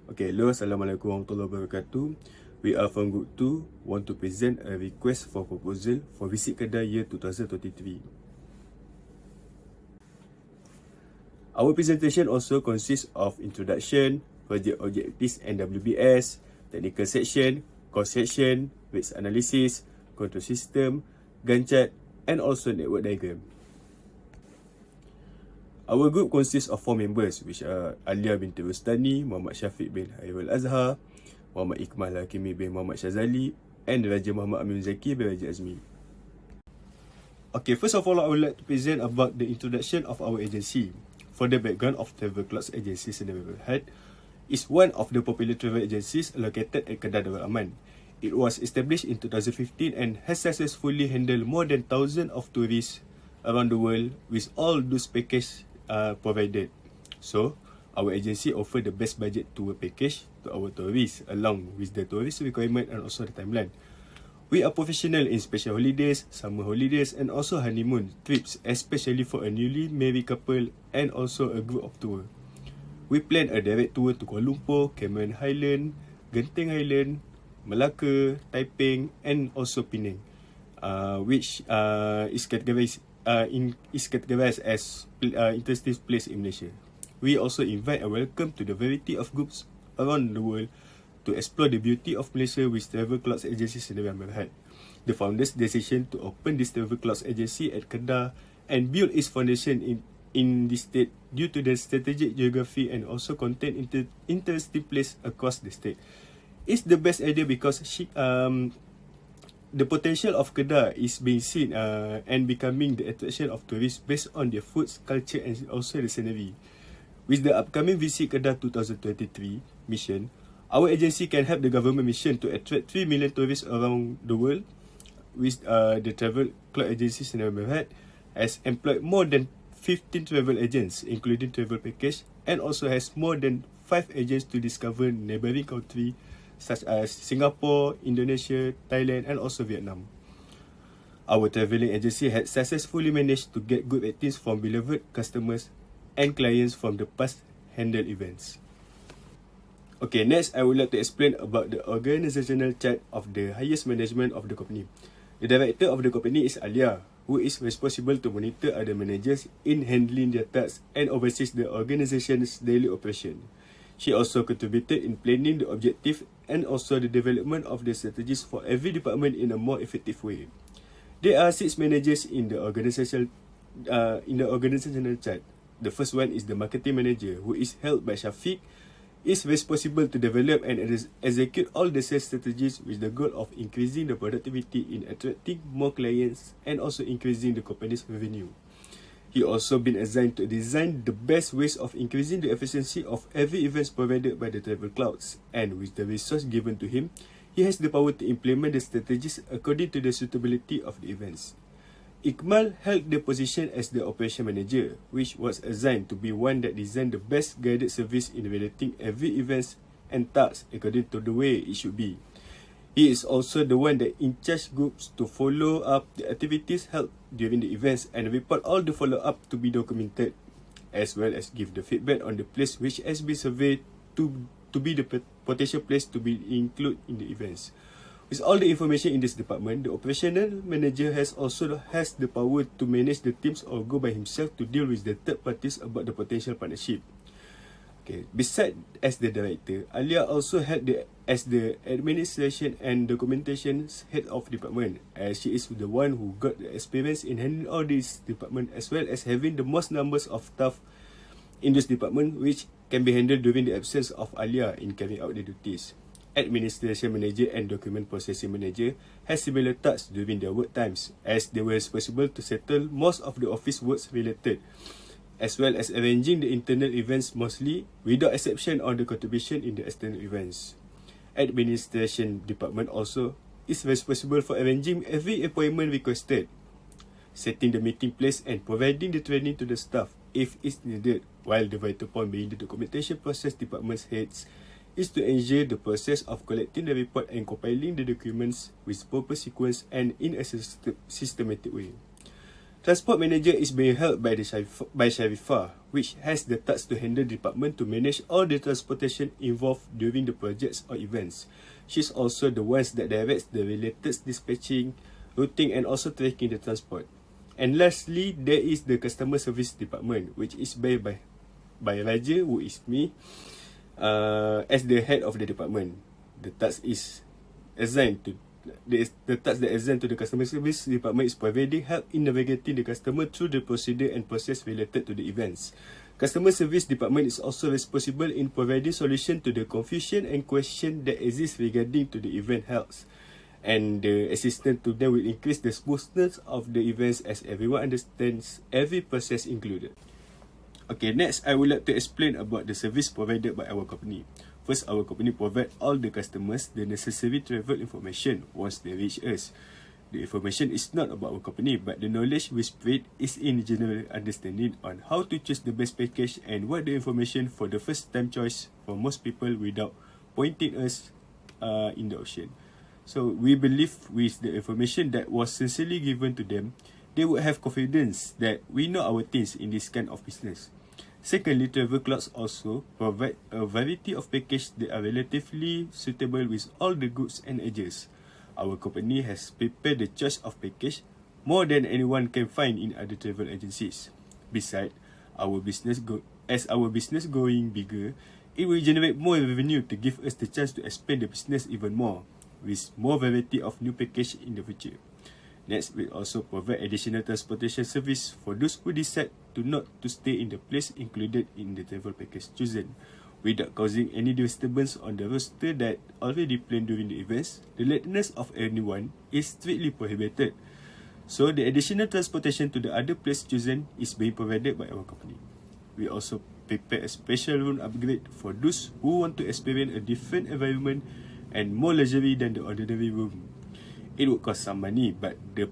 Okay, hello, Assalamualaikum warahmatullahi wabarakatuh. We are from Group 2, want to present a request for proposal for visit Kedah year 2023. Our presentation also consists of introduction, project objectives and WBS, technical section, cost section, rates analysis, control system, Gantt chart and also network diagram. Our group consists of 4 members, which are Alia binti Rustani, Muhammad Syafiq bin Hairul Azhar, Muhammad Iqmal Hakimi bin Muhammad Syazali, and Raja Muhammad Amin Zaki bin Raja Azmi. Okay, first of all, I would like to present about the introduction of our agency. For the background of Travel Clouds Agency Sdn Bhd is one of the popular travel agencies located at Kedah Darul Aman. It was established in 2015 and has successfully handled more than thousands of tourists around the world with all those packages provided. So, our agency offer the best budget tour package to our tourists along with the tourist requirement and also the timeline. We are professional in special holidays, summer holidays and also honeymoon trips, especially for a newly married couple and also a group of tour. We plan a direct tour to Kuala Lumpur, Cameron Highland, Genting Highland, Melaka, Taiping and also Penang, which is categorized as interesting place in Malaysia. We also invite a welcome to the variety of groups around the world to explore the beauty of Malaysia with Travel Clouds Agency Sdn Bhd. The founders' decision to open this Travel Clouds Agency at Kedah and build its foundation in this state due to the strategic geography and also content interesting place across the state. It's the best idea because the potential of Kedah is being seen and becoming the attraction of tourists based on their foods, culture and also the scenery. With the upcoming Visit Kedah 2023 mission, our agency can help the government mission to attract 3 million tourists around the world. With the Travel Cloud Agency Sdn Bhd has employed more than 15 travel agents, including travel package, and also has more than 5 agents to discover neighboring countries such as Singapore, Indonesia, Thailand and also Vietnam. Our travelling agency has successfully managed to get good ratings from beloved customers and clients from the past handled events. Okay, next I would like to explain about the organizational chart of the highest management of the company. The director of the company is Alia, who is responsible to monitor other managers in handling their tasks and oversees the organization's daily operation. She also contributed in planning the objective and also the development of the strategies for every department in a more effective way. There are 6 managers in the organizational chart. The first one is the marketing manager, who is held by Shafiq, is responsible to develop and execute all the sales strategies with the goal of increasing the productivity in attracting more clients and also increasing the company's revenue. He also been assigned to design the best ways of increasing the efficiency of every event provided by the Travel Clouds, and with the resource given to him, he has the power to implement the strategies according to the suitability of the events. Iqmal held the position as the operation manager, which was assigned to be one that designed the best guided service in relating every event and task according to the way it should be. He is also the one that in charge groups to follow up the activities held during the events and report all the follow-up to be documented, as well as give the feedback on the place which has been surveyed to be the potential place to be included in the events. With all the information in this department, the operational manager has the power to manage the teams or go by himself to deal with the third parties about the potential partnership. Okay. Besides as the director, Alia also held as the administration and documentation head of department, as she is the one who got the experience in handling all these department as well as having the most numbers of staff in this department, which can be handled during the absence of Alia in carrying out the duties. Administration manager and document processing manager has similar tasks during their work times, as they were responsible to settle most of the office works related, as well as arranging the internal events mostly, without exception on the contribution in the external events. Administration department also is responsible for arranging every appointment requested, setting the meeting place and providing the training to the staff if it's needed, while the vital point being the documentation process department's heads is to ensure the process of collecting the report and compiling the documents with proper sequence and in a systematic way. Transport manager is being held by Sharifah, which has the task to handle the department to manage all the transportation involved during the projects or events. She's also the one that directs the related dispatching, routing and also tracking the transport. And lastly, there is the customer service department, which is by Raja, who is me, as the head of the department. The task is assigned to the task that assigned to the customer service department is providing help in navigating the customer through the procedure and process related to the events. Customer service department is also responsible in providing solution to the confusion and question that exists regarding to the event health. And the assistance to them will increase the smoothness of the events as everyone understands every process included. Okay, next I would like to explain about the service provided by our company. First, our company provide all the customers the necessary travel information once they reach us. The information is not about our company, but the knowledge we spread is in general understanding on how to choose the best package and what the information for the first time choice for most people without pointing us in the ocean. So we believe with the information that was sincerely given to them, they would have confidence that we know our things in this kind of business. Secondly, travel cloths also provide a variety of packages that are relatively suitable with all the goods and ages. Our company has prepared the choice of package more than anyone can find in other travel agencies. Besides, as our business going bigger, it will generate more revenue to give us the chance to expand the business even more, with more variety of new package in the future. Next, we also provide additional transportation service for those who decide to not to stay in the place included in the travel package chosen, without causing any disturbance on the roster that already planned during the events. The lateness of anyone is strictly prohibited. So the additional transportation to the other place chosen is being provided by our company. We also prepare a special room upgrade for those who want to experience a different environment and more luxury than the ordinary room. It would cost some money, but the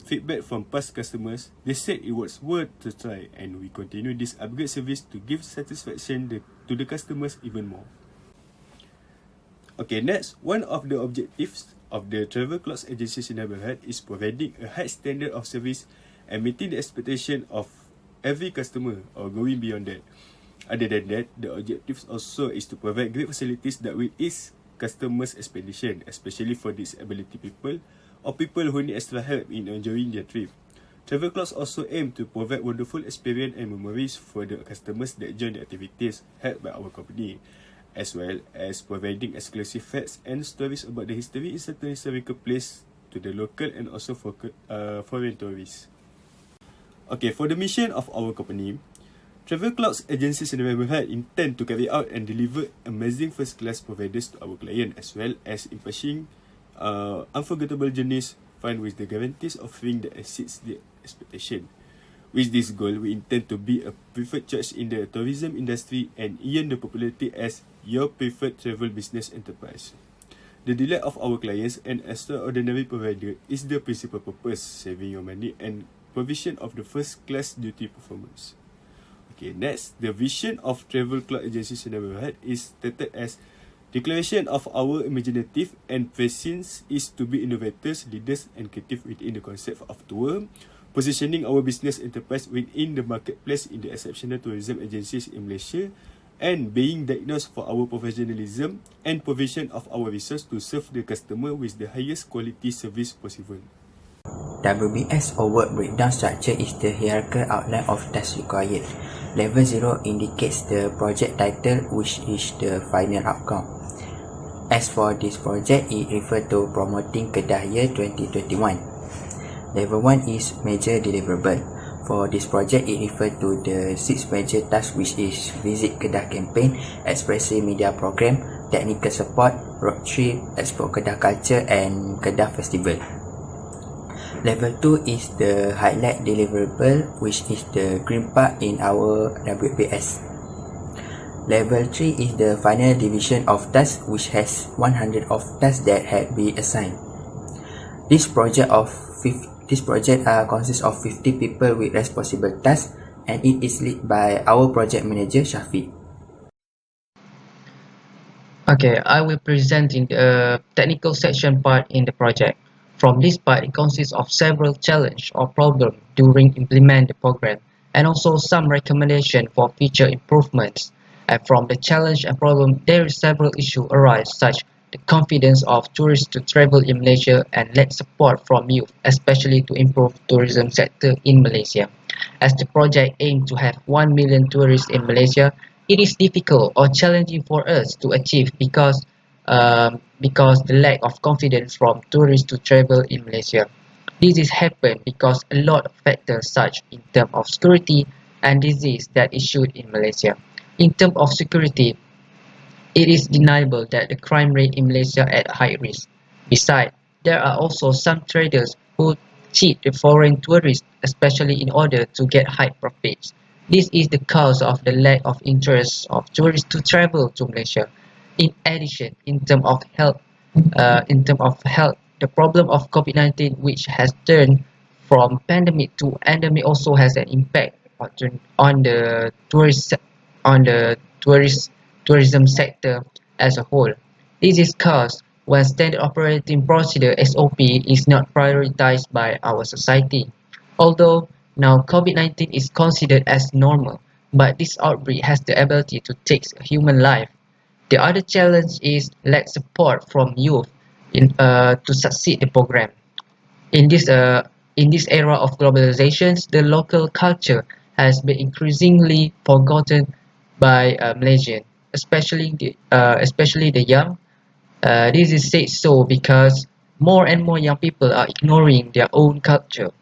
feedback from past customers, they said it was worth to try, and we continue this upgrade service to give satisfaction to the customers even more. Okay, next, one of the objectives of the travel cloths agencies in neighborhood is providing a high standard of service and meeting the expectation of every customer or going beyond that. Other than that, the objectives also is to provide great facilities that will ease customers' expedition, especially for disability people or people who need extra help in enjoying their trip. Travel cloths also aim to provide wonderful experience and memories for the customers that join the activities held by our company, as well as providing exclusive facts and stories about the history in certain historical place to the local and also for foreign tourists. Okay, for the mission of our company, Travel cloths agencies in the neighborhood intend to carry out and deliver amazing first-class providers to our client, as well as imparting unforgettable journeys fun with the guarantees offering that exceeds the expectation. With this goal, we intend to be a preferred choice in the tourism industry and earn the popularity as your preferred travel business enterprise. The delight of our clients and extraordinary provider is the principal purpose, saving your money and provision of the first-class duty performance. Okay, next, the vision of Travel Cloth Agencies in neighborhood is stated as declaration of our imaginative and presence is to be innovators, leaders and creative within the concept of tour, positioning our business enterprise within the marketplace in the exceptional tourism agencies in Malaysia, and being diagnosed for our professionalism and provision of our resource to serve the customer with the highest quality service possible. WBS or work breakdown structure is the hierarchical outline of tasks required. Level 0 indicates the project title, which is the final outcome. As for this project, it refers to promoting Kedah Year 2021. Level 1 is major deliverable. For this project, it refers to the 6 major tasks, which is Visit Kedah campaign, Expressive Media Program, Technical Support, Road Trip, Explore Kedah Culture and Kedah Festival. Level 2 is the highlight deliverable, which is the green part in our WBS. Level 3 is the final division of tasks, which has 100 of tasks that had been assigned. This project consists of 50 people with responsible tasks, and it is led by our project manager Shafiq. Okay, I will present in the technical section part in the project. From this part, it consists of several challenges or problems during implement the program, and also some recommendation for future improvements. And from the challenge and problem, there is several issues arise, such the confidence of tourists to travel in Malaysia and lack support from youth, especially to improve tourism sector in Malaysia. As the project aims to have 1 million tourists in Malaysia, it is difficult or challenging for us to achieve because the lack of confidence from tourists to travel in Malaysia. This is happened because a lot of factors such in terms of security and disease that issued in Malaysia. In terms of security, it is deniable that the crime rate in Malaysia at high risk. Besides, there are also some traders who cheat the foreign tourists, especially in order to get high profits. This is the cause of the lack of interest of tourists to travel to Malaysia. In addition, in terms of health, the problem of COVID-19, which has turned from pandemic to endemic, also has an impact on the on the tourist tourism sector as a whole. This is caused when standard operating procedure (SOP) is not prioritized by our society. Although now COVID-19 is considered as normal, but this outbreak has the ability to take a human life. The other challenge is lack support from youth to succeed the program. In this era of globalizations, the local culture has been increasingly forgotten by Malaysians, especially the young. This is said so because more and more young people are ignoring their own culture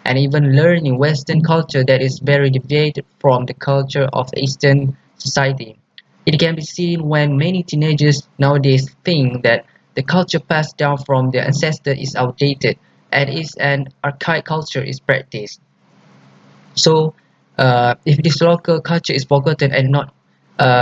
and even learning Western culture that is very deviated from the culture of the Eastern society. It can be seen when many teenagers nowadays think that the culture passed down from their ancestors is outdated and is an archaic culture is practiced. So, if this local culture is forgotten and not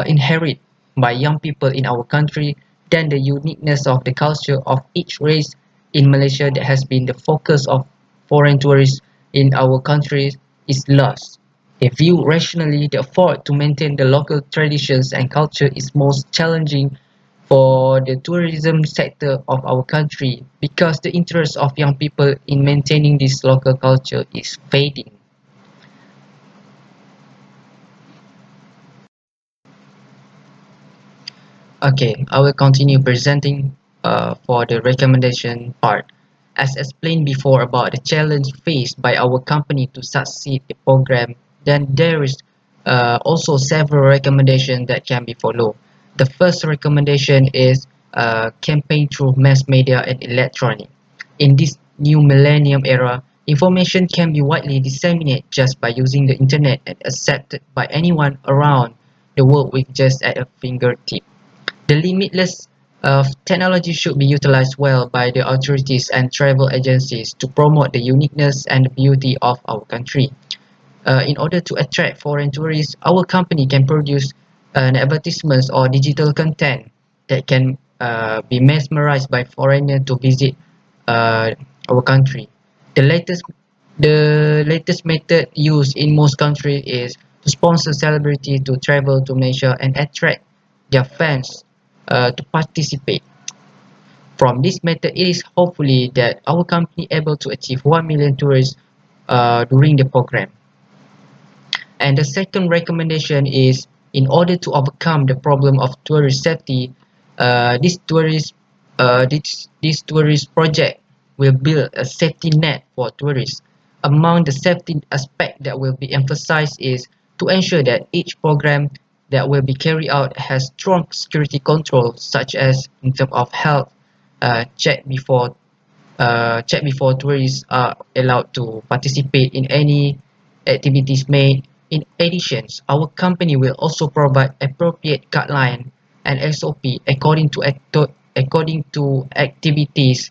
inherited by young people in our country, then the uniqueness of the culture of each race in Malaysia that has been the focus of foreign tourists in our country is lost. If viewed rationally, the effort to maintain the local traditions and culture is most challenging for the tourism sector of our country because the interest of young people in maintaining this local culture is fading. Okay, I will continue presenting for the recommendation part. As explained before about the challenge faced by our company to succeed the program, then there is also several recommendations that can be followed. The first recommendation is campaign through mass media and electronic. In this new millennium era, information can be widely disseminated just by using the internet and accepted by anyone around the world with just at a fingertip. The limitless of technology should be utilized well by the authorities and travel agencies to promote the uniqueness and the beauty of our country. In order to attract foreign tourists, our company can produce an advertisements or digital content that can be mesmerized by foreigners to visit our country. The latest the latest method used in most countries is to sponsor celebrities to travel to Malaysia and attract their fans to participate. From this method, it is hopefully that our company able to achieve 1 million tourists during the program. And the second recommendation is in order to overcome the problem of tourist safety, this tourist project will build a safety net for tourists. Among the safety aspect that will be emphasized is to ensure that each program that will be carried out has strong security controls, such as in terms of health uh, check before check before tourists are allowed to participate in any activities made. In addition, our company will also provide appropriate guideline and SOP according to activities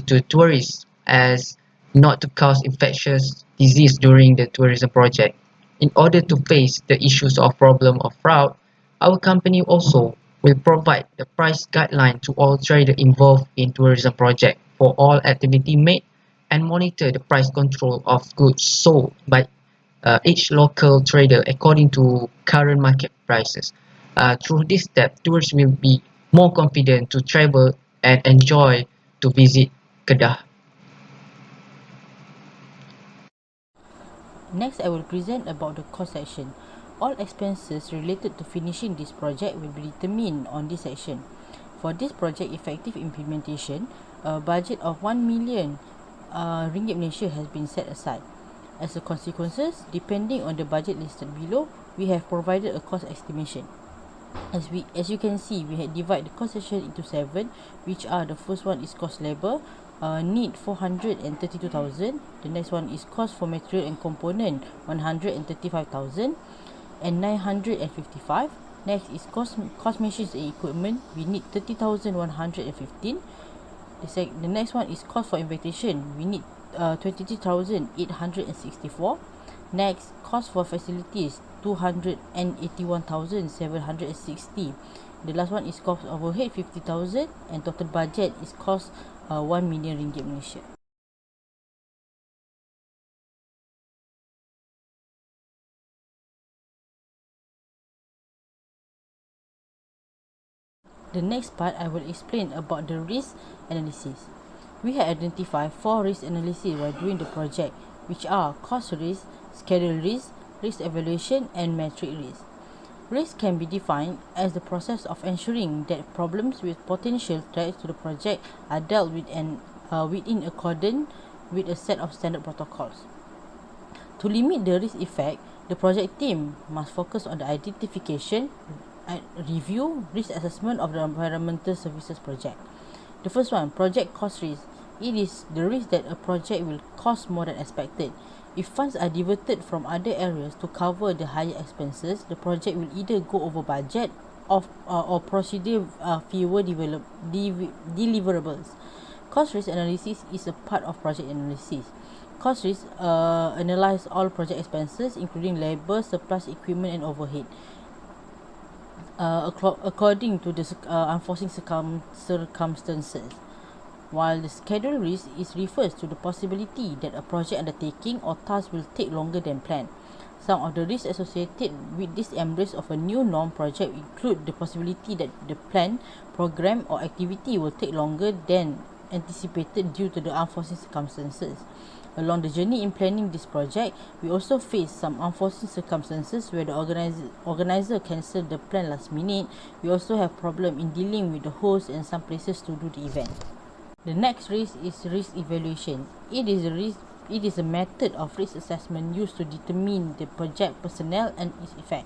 to tourists as not to cause infectious disease during the tourism project. In order to face the issues of problem of fraud, our company also will provide the price guideline to all traders involved in tourism project for all activity made and monitor the price control of goods sold by each local trader according to current market prices. Through this step, tourists will be more confident to travel and enjoy to visit Kedah. Next, I will present about the cost section. All expenses related to finishing this project will be determined on this section. For this project effective implementation, a budget of 1 million ringgit Malaysia has been set aside. As a consequences, depending on the budget listed below, we have provided a cost estimation. As you can see, we had divided the cost section into 7, which are: the first one is cost labor, need 432,000. The next one is cost for material and component, 135,000 and 955. Next is cost machines and equipment, we need 30,115. The next one is cost for invitation, we need 23,864. Next, cost for facilities, 281,760. The last one is cost overhead, 50,000, and total budget is cost 1 million ringgit Malaysia. The next part, I will explain about the risk analysis. We have identified 4 risk analyses while doing the project, which are cost risk, schedule risk, risk evaluation, and metric risk. Risk can be defined as the process of ensuring that problems with potential threats to the project are dealt with and within accordance with a set of standard protocols. To limit the risk effect, the project team must focus on the identification and review risk assessment of the environmental services project. The first one, project cost risk. It is the risk that a project will cost more than expected. If funds are diverted from other areas to cover the higher expenses, the project will either go over budget or proceed fewer deliverables. Cost risk analysis is a part of project analysis. Cost risk analyze all project expenses, including labor, supplies, equipment, and overhead, according to the unforeseen circumstances. While the schedule risk refers to the possibility that a project undertaking or task will take longer than planned. Some of the risks associated with this embrace of a new norm project include the possibility that the plan, program, or activity will take longer than anticipated due to the unforeseen circumstances. Along the journey in planning this project, we also face some unforeseen circumstances where the organizer cancelled the plan last minute. We also have problem in dealing with the host and some places to do the event. The next risk is risk evaluation. It is a method of risk assessment used to determine the project personnel and its effect.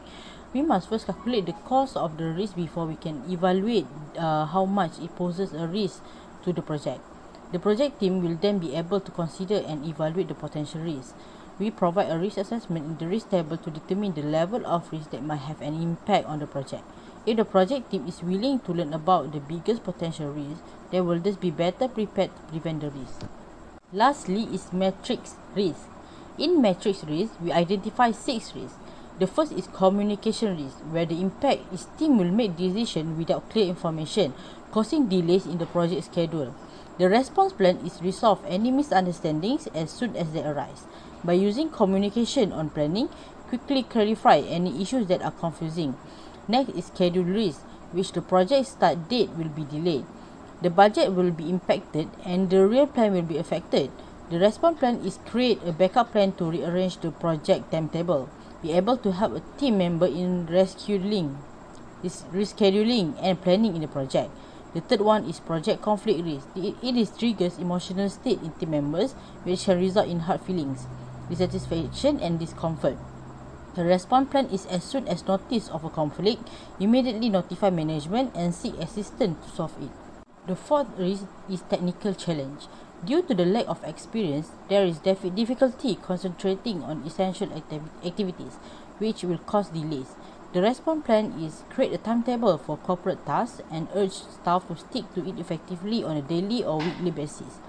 We must first calculate the cost of the risk before we can evaluate how much it poses a risk to the project. The project team will then be able to consider and evaluate the potential risks. We provide a risk assessment in the risk table to determine the level of risk that might have an impact on the project. If the project team is willing to learn about the biggest potential risks, they will thus be better prepared to prevent the risk. Lastly is matrix risk. In matrix risk, we identify 6 risks. The first is communication risk, where the impact is team will make decisions without clear information, causing delays in the project schedule. The response plan is resolve any misunderstandings as soon as they arise. By using communication on planning, quickly clarify any issues that are confusing. Next is schedule risk, which the project start date will be delayed. The budget will be impacted and the real plan will be affected. The response plan is create a backup plan to rearrange the project timetable. Be able to help a team member in rescheduling and planning in the project. The third one is project conflict risk. It triggers emotional state in team members, which can result in hard feelings, dissatisfaction, and discomfort. The response plan is as soon as notice of a conflict, immediately notify management and seek assistance to solve it. The fourth risk is technical challenge. Due to the lack of experience, there is difficulty concentrating on essential activities, which will cause delays. The response plan is create a timetable for corporate tasks and urge staff to stick to it effectively on a daily or weekly basis.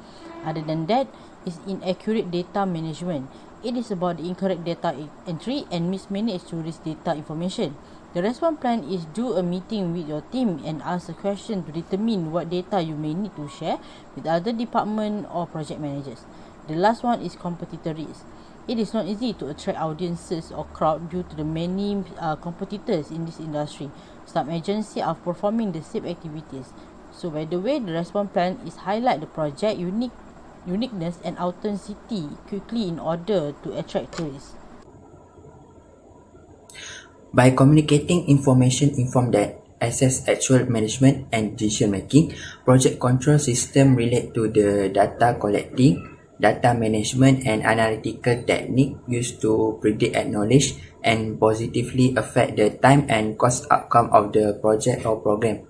Other than that, is inaccurate data management. It is about the incorrect data entry and mismanaged to this data information. The response plan is do a meeting with your team and ask a question to determine what data you may need to share with other department or project managers. The last one is competitor risk. It is not easy to attract audiences or crowd due to the many competitors in this industry. Some agencies are performing the same activities. So by the way, the response plan is highlight the project uniqueness and authenticity quickly in order to attract tourists. By communicating information informed that assess actual management and decision making, project control system relate to the data collecting, data management and analytical technique used to predict and knowledge and positively affect the time and cost outcome of the project or program.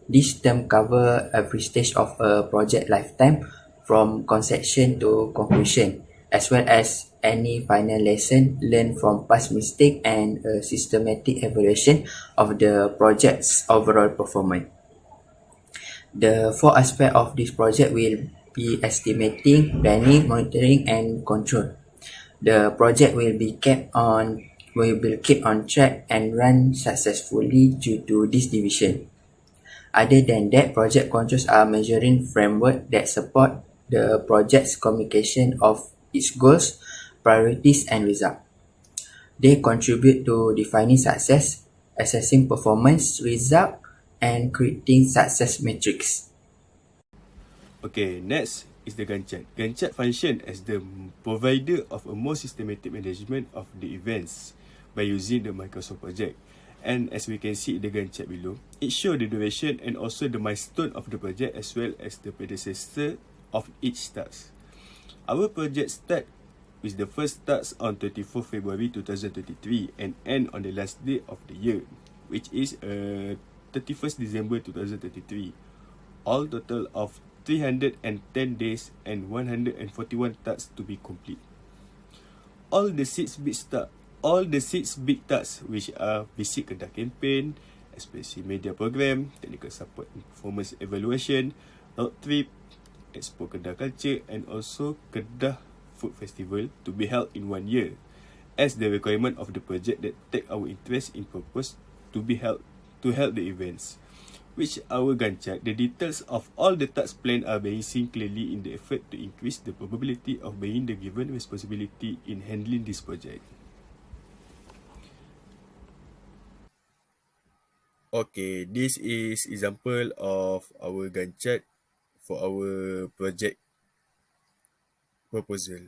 This term cover every stage of a project lifetime from conception to conclusion, as well as any final lesson learned from past mistake and a systematic evaluation of the project's overall performance. The four aspects of this project will be estimating, planning, monitoring, and control. The project will be kept on track and run successfully due to this division. Other than that, project controls are measuring framework that support the project's communication of its goals, priorities, and results. They contribute to defining success, assessing performance, result, and creating success metrics. Okay, next is the Gantt chart. Gantt chart function as the provider of a more systematic management of the events by using the Microsoft project. And as we can see in the Gantt chart below, it shows the duration and also the milestone of the project as well as the predecessor of each task. Our project start with the first task on 24 February 2023 and end on the last day of the year, which is 31st December 2023. All total of 310 days and 141 tasks to be complete. All the six big tasks which are visit Kedah campaign, especially media program, technical support and performance evaluation, road trip, Expo Kedah Culture and also Kedah Food Festival to be held in 1 year as the requirement of the project that take our interest in purpose to be held to help the events. Which our Gantt chart, the details of all the tasks planned are being seen clearly in the effort to increase the probability of being the given responsibility in handling this project. Okay, this is example of our Gantt chart for our project proposal.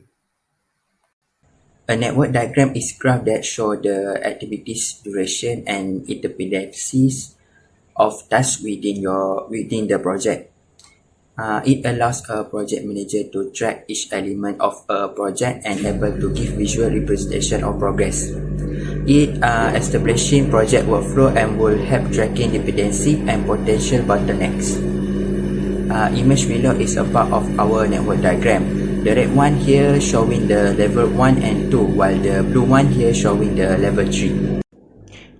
A network diagram is graph that show the activities duration and interdependencies of tasks within the project. It allows a project manager to track each element of a project and able to give visual representation of progress. It establishing project workflow and will help tracking dependency and potential bottlenecks. Image below is a part of our network diagram. The red one here showing the level 1 and 2, while the blue one here showing the level 3.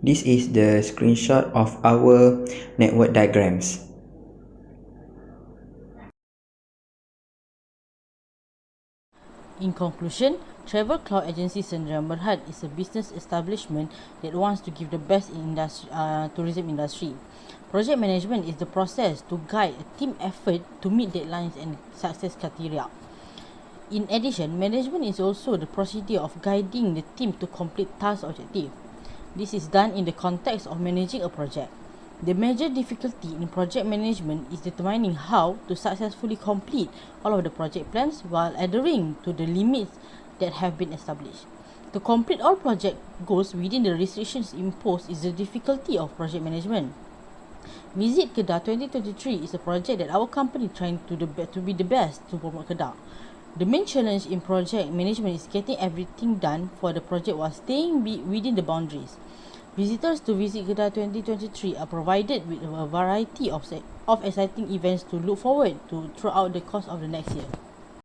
This is the screenshot of our network diagrams. In conclusion, Travel Cloud Agency Sdn Berhad is a business establishment that wants to give the best in tourism industry. Project management is the process to guide a team effort to meet deadlines and success criteria. In addition, management is also the procedure of guiding the team to complete task objective. This is done in the context of managing a project. The major difficulty in project management is determining how to successfully complete all of the project plans while adhering to the limits that have been established. To complete all project goals within the restrictions imposed is the difficulty of project management. Visit Kedah 2023 is a project that our company trying to be the best to promote Kedah. The main challenge in project management is getting everything done for the project while staying within the boundaries. Visitors to visit Kedah 2023 are provided with a variety of exciting events to look forward to throughout the course of the next year.